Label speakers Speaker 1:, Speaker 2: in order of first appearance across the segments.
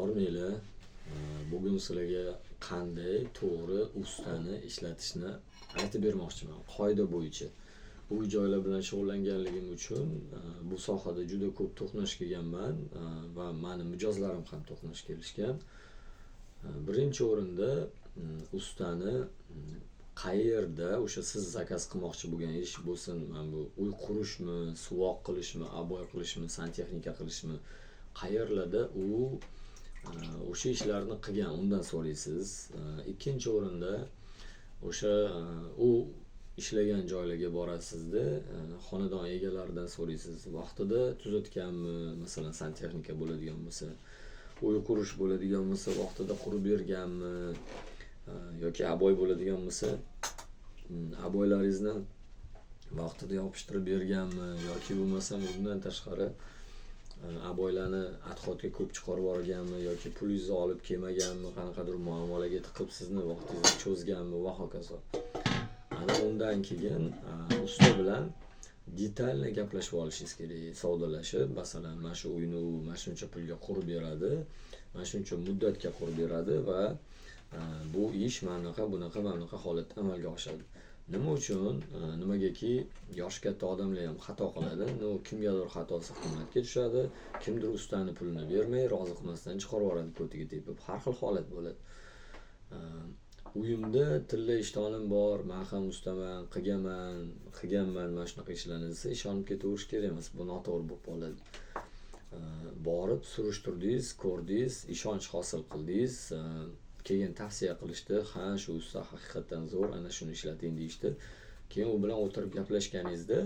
Speaker 1: Hormanglar, bugun sizlarga qanday to'g'ri ustani ishlatishni aytib bermoqchiman. Qoida bo'yicha. Uy-joylar bilan shug'ullanganligim uchun bu sohada juda ko'p to'qnash kelganman va meni mijozlarim ham to'qnash kelishgan. Birinchi o'rinda ustani qayerda o'sha siz zakaz qilmoqchi bo'lgan ish bo'lsin, mana bu uy qurishmi, suvoq qilishmi, aboy qilishmi, santexnika qilishmi, qayerlarda u o'sha ishlarni qilgan, undan so'raysiz. Ikkinchi o'rinda o'sha u ishlagan joylarga borasizda, xonadon egalaridan so'raysiz. Vaqtida tuzatganmi, masalan, santexnika bo'ladigan bo'lsa, uy qurish bo'ladigan bo'lsa, vaqtida qurib berganmi, yoki aboy bo'ladigan bo'lsa, aboylaringizni vaqtida yopishtirib berganmi, yoki bo'lmasa bundan tashqari aboylarni adxotga ko'p chiqarib yuborganmi, yoki pulingizni olib kelmaganmi, qanaqadir muammolarga tiqib sizni vaqtingizni cho'zganmi va hokazo. Ana undan keyin usta bilan detalni gaplashib olishingiz kerak, savdolashib, masalan, mana shu uyni u mana shuncha pulga qurib beradi, mana shuncha muddatga qurib beradi va bu ish bunaqa holatda amalga oshadi. Nima uchun? Nimagaki yoshi katta odamlar ham xato qiladi. Kimgadir xatosi qimmatga tushadi, kimdir ustani pulini bermay, rozi qilmasdan chiqarib yuboradi ko'tiga tepib. Har xil holat bo'ladi. Uyimda tilla ishtonim bor, men ham ustaman, qilganman mana shunaqa ishlarni desa, ishonib ketaverish kerak emas. Bu noto'g'ri bo'lib qoladi. Borib surishtirdingiz, ko'rdingiz, ishonch hosil qildingiz, keyin tavsiya qilishdi, ha shu usta haqiqatan zo'r, ana shuni ishlating deyishdi. Keyin u bilan o'tirib gaplashganingizda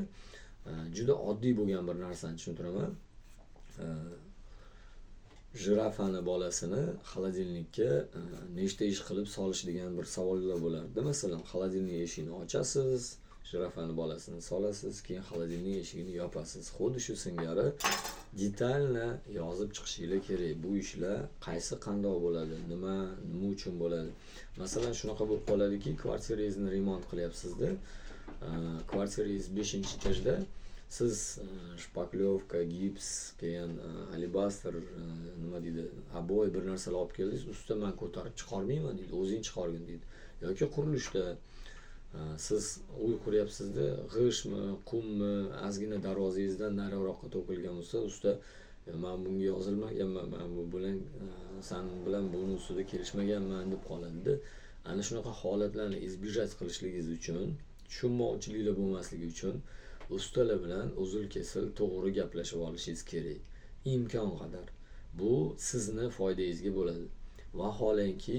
Speaker 1: juda oddiy bo'lgan bir narsani tushuntiraman. Jirafani bolasini xolodilnikka nechta ish qilib solish degan bir savollar bo'lardi. Masalan, xolodilnik eshigini ochasiz, jirafani bolasini solasiz, keyin xolodilnik eshigini yopasiz. Xuddi shu singari detalni yozib chiqishingiz kerak. Bu ishlar qaysi qandoq bo'ladi, nima uchun bo'ladi. Masalan, shunaqa bo'lib qoladiki, kvartirangizni remont qilyapsizda, kvartirangiz 5-etajda, siz shpaklyovka, gips, keyin alibastr, nima deydi, aboy bir narsalar olib keldingiz, usta men ko'tarib chiqarmayman deydi, o'zing chiqargin deydi. Yoki qurilishda siz uy quryapsizda, g'ishtmi, qummi, ozgina darvozangizdan nariroqqa to'kilgan bo'lsa, usta men bunga yozilmaganman, men bu bilan sen bilan buni ustida kelishmaganman deb qoladi. Ana shunaqa holatlarni izbijat qilishligingiz uchun, tushunmovchiliklar bo'lmasligi uchun ustalar bilan uzil-kesil to'g'ri gaplashib olishingiz kerak. Imkon qadar. Bu sizni foydangizga bo'ladi. Vaholanki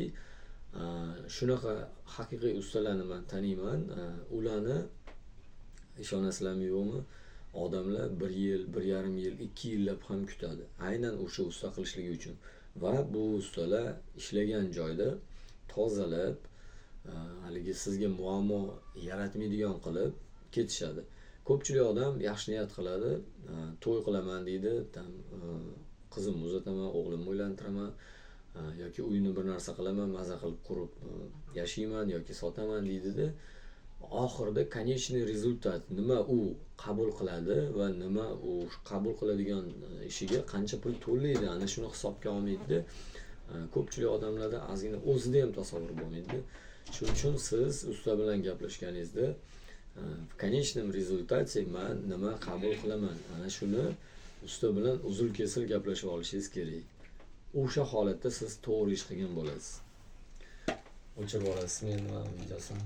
Speaker 1: shunaqa haqiqiy ustalarni men taniyman. Ularni ishonasizlarmi yo'qmi, odamlar 1 yil, 1,5 yil, 2 yillab ham kutadi. Aynan o'sha usta qilishligi uchun. Va bu ustalar ishlagan joyda tozalab, haligi sizga muammo yaratmaydigan qilib ketishadi. Ko'pchilik odam yaxshi niyat qiladi, to'y qilaman deydi, qizimni uzataman, o'g'limni uylantiraman, yoki uyni bir narsa qilaman, maza qilib qurib yashayman yoki sotaman deydi-da. Oxirida konечный rezultat nima u qabul qiladi va nima u qabul qiladigan ishiga qancha pul to'laydi, ana shuni hisobga olmaydi-da. Ko'pchilik odamlarda ozgina o'zida ham tasavvur bo'lmaydi. Shuning uchun siz usta bilan gaplashganingizda в конечном результате men nima qabul qilaman, ana shuni usta bilan uzil-kesil gaplashib olishingiz kerak. O'sha holatda siz to'g'ri ish qilgan bo'lasiz. O'chirib olasiz meni videosini.